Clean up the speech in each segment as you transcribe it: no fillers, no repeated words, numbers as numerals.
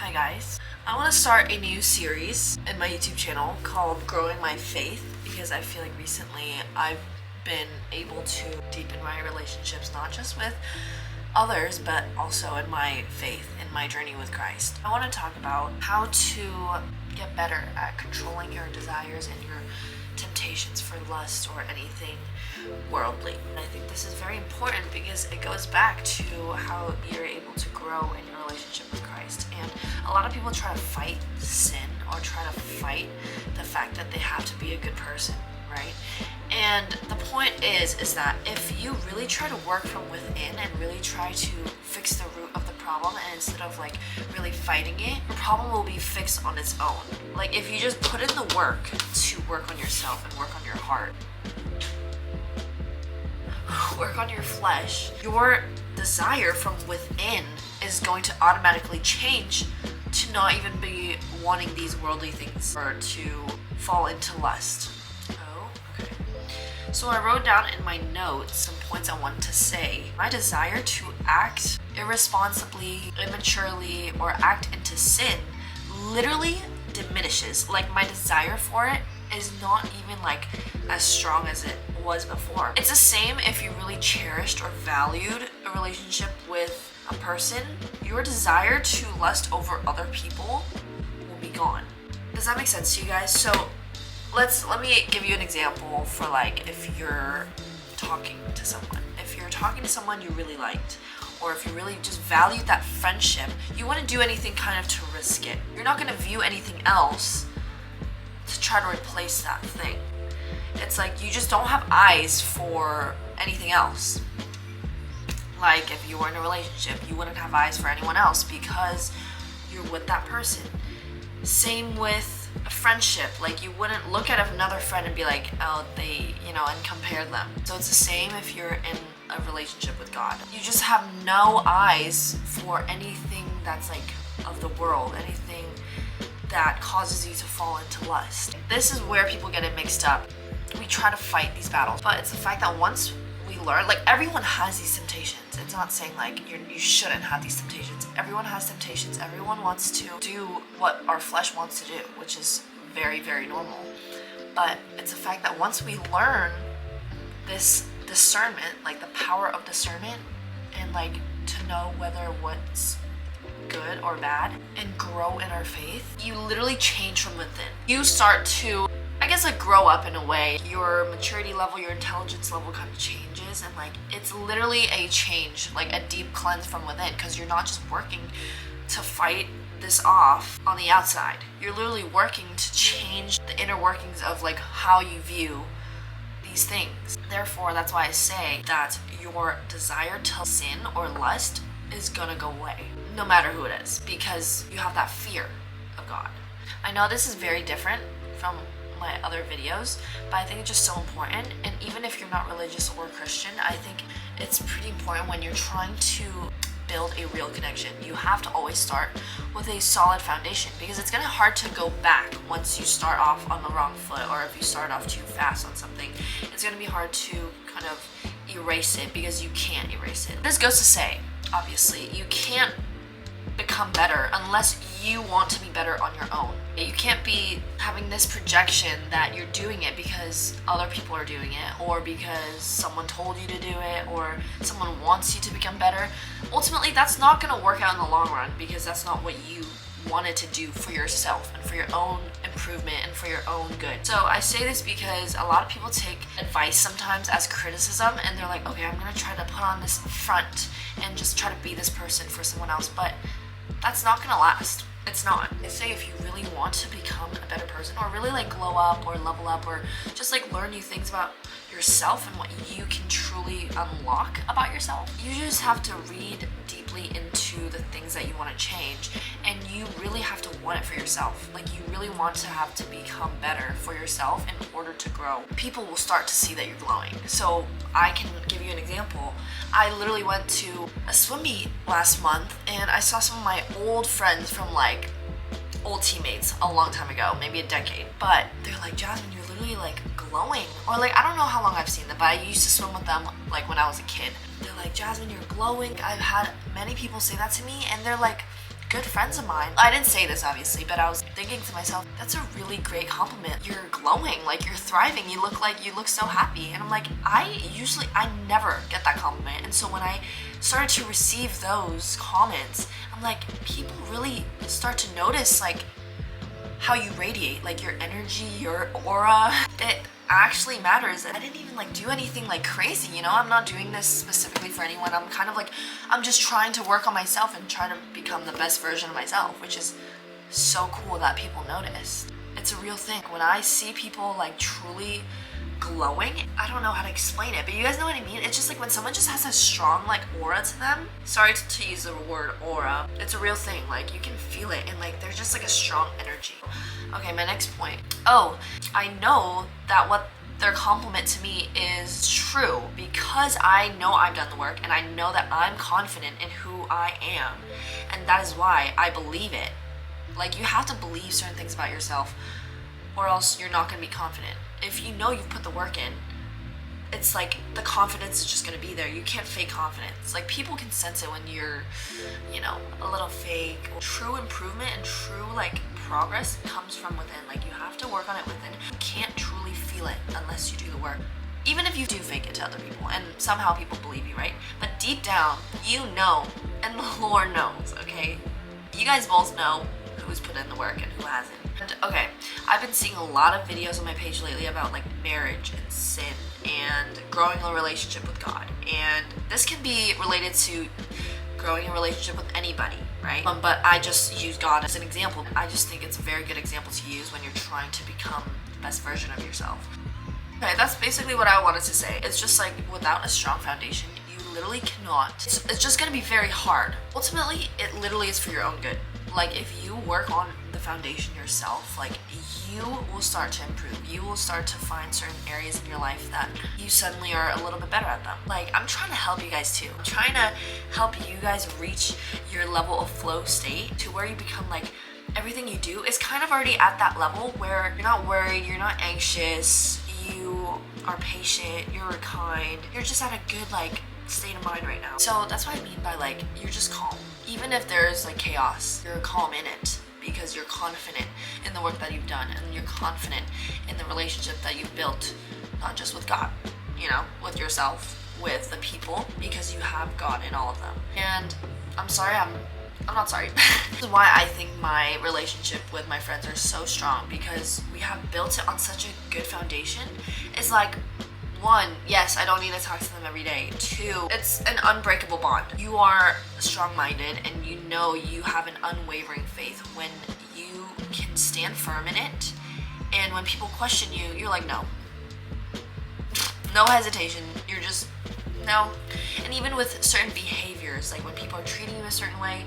Hi guys. I want to start a new series in my YouTube channel called Growing My Faith because I feel like recently I've been able to deepen my relationships not just with others but also in my faith, in my journey with Christ. I want to talk about how to get better at controlling your desires and your temptations for lust or anything worldly. And I think this is very important because it goes back to how you're able to grow in your relationship with Christ. And a lot of people try to fight sin or try to fight the fact that they have to be a good person, right? And the point is that if you really try to work from within and really try to fix the root of the problem, and instead of like really fighting it, the problem will be fixed on its own. Like if you just put in the work to work on yourself and work on your heart, work on your flesh, your desire from within is going to automatically change to not even be wanting these worldly things or to fall into lust. So I wrote down in my notes some points I wanted to say. My desire to act irresponsibly, immaturely, or act into sin literally diminishes. Like my desire for it is not even like as strong as it was before. It's the same if you really cherished or valued a relationship with a person. Your desire to lust over other people will be gone. Does that make sense to you guys? So let me give you an example for like if you're talking to someone. If you're talking to someone you really liked, or if you really just valued that friendship, you wouldn't do anything kind of to risk it. You're not going to view anything else to try to replace that thing. It's like you just don't have eyes for anything else. Like if you were in a relationship, you wouldn't have eyes for anyone else because you're with that person. Same with a friendship. Like you wouldn't look at another friend and be like, oh, they, and compare them. So it's the same if you're in a relationship with God. You just have no eyes for anything that's like of the world, anything that causes you to fall into lust. This is where people get it mixed up. We try to fight these battles, but it's the fact that once we learn, like everyone has these temptations. It's not saying like you shouldn't have these temptations. Everyone has temptations. Everyone wants to do what our flesh wants to do, which is very, very normal. But it's the fact that once we learn this discernment, like the power of discernment, and like to know whether what's good or bad and grow in our faith, you literally change from within. You start to, I guess, like grow up in a way. Your maturity level, your intelligence level kind of changes, and like it's literally a change, like a deep cleanse from within, because you're not just working to fight this off on the outside. You're literally working to change the inner workings of like how you view these things. Therefore, that's why I say that your desire to sin or lust is gonna go away, no matter who it is, because you have that fear of God. I know this is very different from my other videos, but I think it's just so important. And even if you're not religious or Christian, I think it's pretty important when you're trying to build a real connection. You have to always start with a solid foundation, because it's gonna be hard to go back once you start off on the wrong foot, or if you start off too fast on something, it's gonna be hard to kind of erase it, because you can't erase it. This goes to say, obviously, you can't become better unless you want to be better on your own. You can't be having this projection that you're doing it because other people are doing it, or because someone told you to do it, or someone wants you to become better. Ultimately, that's not going to work out in the long run, because that's not what you wanted to do for yourself and for your own improvement and for your own good. So I say this because a lot of people take advice sometimes as criticism, and they're like, okay, I'm going to try to put on this front and just try to be this person for someone else, but that's not going to last. It's not. I say if you really want to become a better person, or really like glow up or level up, or just like learn new things about yourself and what you can truly unlock about yourself, you just have to read deeply into the things that you want to change, and you really have to want it for yourself. Like you really want to have to become better for yourself in order to grow. People will start to see that you're glowing. So I can give you an example. I literally went to a swim meet last month, and I saw some of my old friends from like old teammates a long time ago, maybe a decade, but they're like, Jasmine, you're literally like glowing. Or like, I don't know how long I've seen them, but I used to swim with them like when I was a kid. They're like, Jasmine, you're glowing. I've had many people say that to me, and they're like, good friends of mine, I didn't say this obviously, but I was thinking to myself, that's a really great compliment. You're glowing, like you're thriving, you look so happy. And I'm like, I never get that compliment. And so when I started to receive those comments, I'm like, people really start to notice like how you radiate, like your energy, your aura. It actually matters. And I didn't even like do anything like crazy, you know? I'm not doing this specifically for anyone. I'm kind of like, I'm just trying to work on myself and try to become the best version of myself, which is so cool that people notice. It's a real thing. When I see people like truly glowing, I don't know how to explain it, but you guys know what I mean? It's just like when someone just has a strong like aura to them. Sorry to use the word aura. It's a real thing. Like you can feel it and like there's just like a strong energy. Okay, my next point. Oh, I know that what their compliment to me is true because I know I've done the work and I know that I'm confident in who I am. And that is why I believe it. Like you have to believe certain things about yourself or else you're not going to be confident. If you know you've put the work in, it's like the confidence is just going to be there. You can't fake confidence. Like people can sense it when you're, you know, a little fake. True improvement and true like progress comes from within. Like you have to work on it within. You can't truly feel it unless you do the work. Even if you do fake it to other people and somehow people believe you, right? But deep down, you know, and the Lord knows, okay? You guys both know who's put in the work and who hasn't. And okay, I've been seeing a lot of videos on my page lately about like marriage and sin and growing a relationship with God. And this can be related to growing a relationship with anybody, right? But I just use God as an example. I just think it's a very good example to use when you're trying to become the best version of yourself. Okay, that's basically what I wanted to say. It's just like without a strong foundation, you literally cannot. It's just gonna be very hard. Ultimately, it literally is for your own good. Like if you work on the foundation yourself, like you will start to improve. You will start to find certain areas in your life that you suddenly are a little bit better at them. Like I'm trying to help you guys too. I'm trying to help you guys reach your level of flow state to where you become like everything you do is kind of already at that level where you're not worried, you're not anxious, you are patient, you're kind, you're just at a good like state of mind right now. So that's what I mean by like you're just calm. Even if there's like chaos, you're calm in it because you're confident in the work that you've done and you're confident in the relationship that you've built, not just with God, you know, with yourself, with the people, because you have God in all of them. And I'm sorry, I'm not sorry. This is why I think my relationship with my friends are so strong, because we have built it on such a good foundation. It's like, one, yes, I don't need to talk to them every day. Two, it's an unbreakable bond. You are strong-minded and you know you have an unwavering faith when you can stand firm in it. And when people question you, you're like, no. No hesitation. You're just, no. And even with certain behaviors, like when people are treating you a certain way,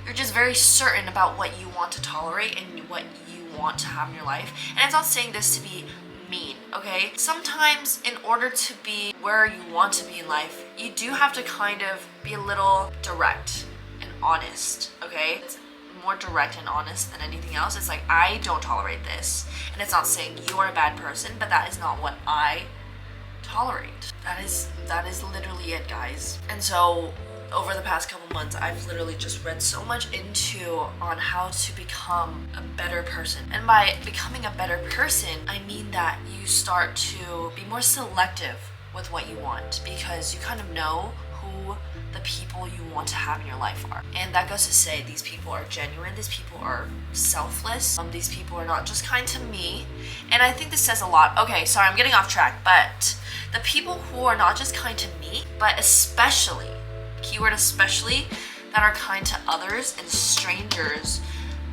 you're just very certain about what you want to tolerate and what you want to have in your life. And I'm not saying this to be mean, okay? Sometimes in order to be where you want to be in life, you do have to kind of be a little direct and honest, okay? It's more direct and honest than anything else. It's like, I don't tolerate this. And it's not saying you're a bad person, but that is not what I tolerate. That is literally it, guys. And so over the past couple months, I've literally just read so much on how to become a better person. And by becoming a better person, I mean that you start to be more selective with what you want, because you kind of know who the people you want to have in your life are. And that goes to say these people are genuine, these people are selfless, these people are not just kind to me. And I think this says a lot. Okay, sorry, I'm getting off track, but the people who are not just kind to me, but especially, keyword especially, that are kind to others and strangers,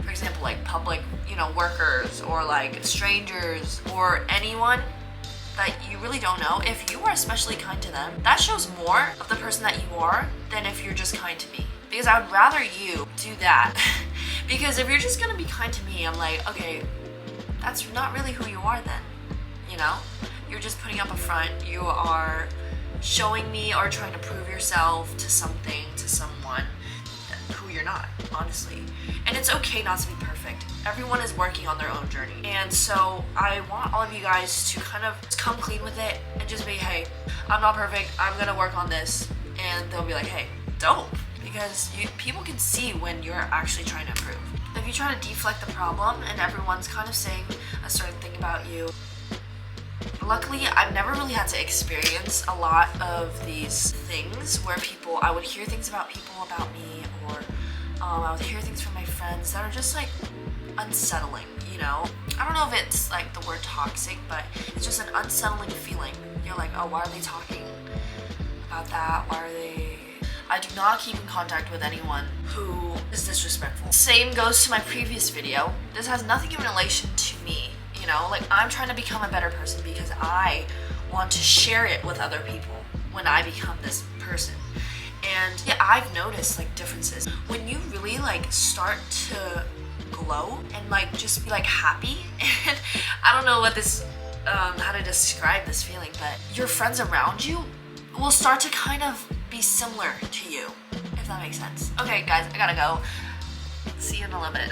for example, like public, you know, workers, or like strangers, or anyone that you really don't know. If you are especially kind to them, that shows more of the person that you are than if you're just kind to me. Because I would rather you do that. Because if you're just gonna be kind to me, I'm like, okay, that's not really who you are then, you know? You're just putting up a front, you are showing me or trying to prove yourself to something, to someone who you're not, honestly. And it's okay not to be perfect. Everyone is working on their own journey. And so I want all of you guys to kind of come clean with it and just be, hey, I'm not perfect, I'm gonna work on this. And they'll be like, hey, dope. because people can see when you're actually trying to improve. If you try to deflect the problem and everyone's kind of saying a certain thing about you, luckily I've never really had to experience a lot of these things where I would hear things about people about me, or I would hear things from my friends that are just like unsettling, you know? I don't know if it's like the word toxic, but it's just an unsettling feeling. You're like, oh, why are they talking about that? I do not keep in contact with anyone who is disrespectful. Same goes to my previous video. This has nothing in relation to me, you know? Like, I'm trying to become a better person because I want to share it with other people when I become this person. And yeah, I've noticed like differences. When you really like start to glow and like just be like happy, and I don't know how to describe this feeling, but your friends around you will start to kind of be similar to you, if that makes sense. Okay guys, I gotta go. See you in a little bit.